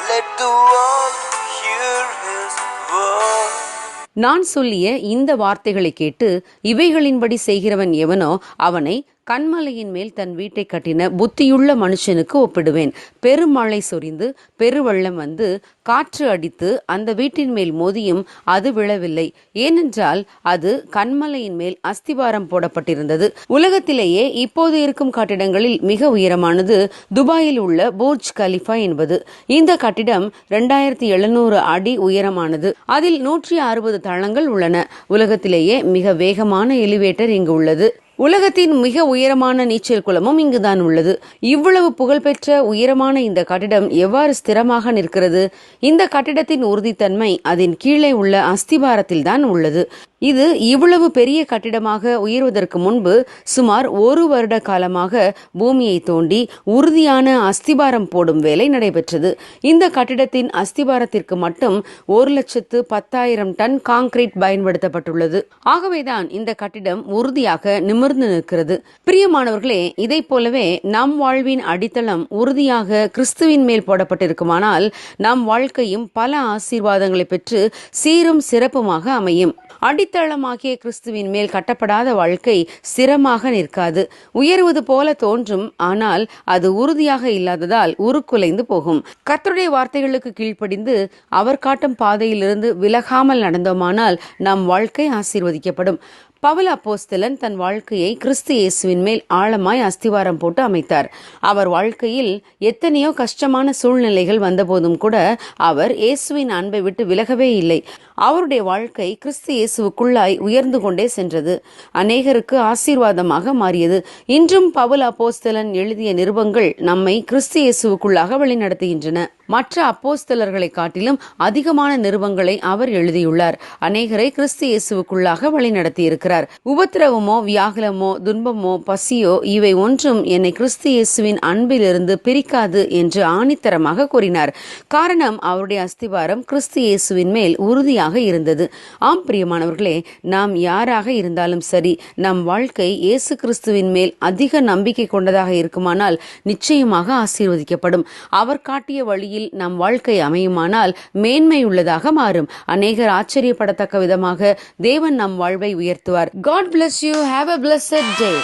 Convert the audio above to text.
Let the world hear his word. நான் சொல்லிய இந்த வார்த்தைகளை கேட்டு இவைகளின்படி செய்கிறவன் எவனோ அவனை கன்மலையின் மேல் தன் வீட்டை கட்டின புத்தியுள்ள மனுஷனுக்கு ஒப்பிடுவேன். பெருமழை சொரிந்து பெருவெள்ளம் வந்து காற்று அடித்து அந்த வீட்டின் மேல் மோதியும் அது விழவில்லை. ஏனென்றால் அது கன்மலையின் மேல் அஸ்திவாரம் போடப்பட்டிருந்தது. உலகத்திலேயே இப்போது இருக்கும் கட்டிடங்களில் மிக உயரமானது துபாயில் உள்ள பூர்ஜ் கலிஃபா என்பது. இந்த கட்டிடம் 2700 அடி உயரமானது. அதில் 160 தளங்கள் உள்ளன. உலகத்திலேயே மிக வேகமான எலிவேட்டர் இங்கு உள்ளது. உலகத்தின் மிக உயரமான நீச்சல் குளமும் இங்குதான் உள்ளது. இவ்வளவு புகழ்பெற்ற உயரமான இந்த கட்டிடம் எவ்வாறு ஸ்திரமாக நிற்கிறது? இந்த கட்டிடத்தின் உறுதித்தன்மை அதன் கீழே உள்ள அஸ்திபாரத்தில் தான் உள்ளது. இது இவ்வளவு பெரிய கட்டிடமாக உயர்வதற்கு முன்பு சுமார் 1 வருட காலமாக பூமியை தோண்டி உறுதியான அஸ்திபாரம் போடும் வேலை நடைபெற்றது. இந்த கட்டிடத்தின் அஸ்திபாரத்திற்கு மட்டும் 1,10,000 டன் கான்கிரீட் பயன்படுத்தப்பட்டுள்ளது. ஆகவேதான் இந்த கட்டிடம் உறுதியாக நிமிர்ந்து நிற்கிறது. பிரியமானவர்களே, இதை போலவே நம் வாழ்வின் அடித்தளம் உறுதியாக கிறிஸ்துவின் மேல் போடப்பட்டிருக்குமானால் நம் வாழ்க்கையும் பல ஆசீர்வாதங்களை பெற்று சீரும் சிறப்புமாக அமையும். அடித்தளமாகிய கிறிஸ்துவின் மேல் கட்டப்படாத வாழ்க்கை ஸ்திரமாக நிற்காது. உயர்வது போல தோன்றும், ஆனால் அது உறுதியாக இல்லாததால் உருக்குலைந்து போகும். கர்த்தருடைய வார்த்தைகளுக்கு கீழ்ப்படிந்து அவர் காட்டும் பாதையிலிருந்து விலகாமல் நடந்தோமானால் நம் வாழ்க்கை ஆசீர்வதிக்கப்படும். பவுல் அப்போஸ்தலன் தன் வாழ்க்கையை கிறிஸ்து இயேசுவின் மேல் ஆழமாய் அஸ்திவாரம் போட்டு அமைத்தார். அவர் வாழ்க்கையில் எத்தனையோ கஷ்டமான சூழ்நிலைகள் வந்தபோதும் கூட அவர் இயேசுவின் அன்பை விட்டு விலகவே இல்லை. அவருடைய வாழ்க்கை கிறிஸ்து இயேசுவுக்குள்ளாய் உயர்ந்து கொண்டே சென்றது. அநேகருக்கு ஆசீர்வாதமாக மாறியது. இன்றும் பவுல் அப்போஸ்தலன் எழுதிய நிருபங்கள் நம்மை கிறிஸ்து இயேசுவுக்குள்ளாக வழிநடத்துகின்றன. மற்ற அப்போஸ்தலர்களை காட்டிலும் அதிகமான நிருபங்களை அவர் எழுதியுள்ளார். அநேகரை கிறிஸ்து இயேசுவுக்குள்ளாக வழிநடத்தி இருக்கிறார். உபத்திரவமோ வியாகுலமோ துன்பமோ பசியோ இவை ஒன்றும் என்னை கிறிஸ்து இயேசுவின் அன்பிலிருந்து பிரிக்காது என்று ஆணித்தரமாக கூறினார். காரணம், அவருடைய அஸ்திவாரம் கிறிஸ்து இயேசுவின் மேல் உறுதியாக இருந்தது. ஆம் பிரியமானவர்களே, நாம் யாராக இருந்தாலும் சரி, நம் வாழ்க்கை இயேசு கிறிஸ்துவின் மேல் அதிக நம்பிக்கை கொண்டதாக இருக்குமானால் நிச்சயமாக ஆசீர்வதிக்கப்படும். அவர் காட்டிய வழியில் நம் வாழ்க்கை அமையுமானால் மேன்மை உள்ளதாக மாறும். அநேகர் ஆச்சரியப்படத்தக்க விதமாக தேவன் நம் வாழ்வை உயர்த்துவார். God bless you. Have a blessed day.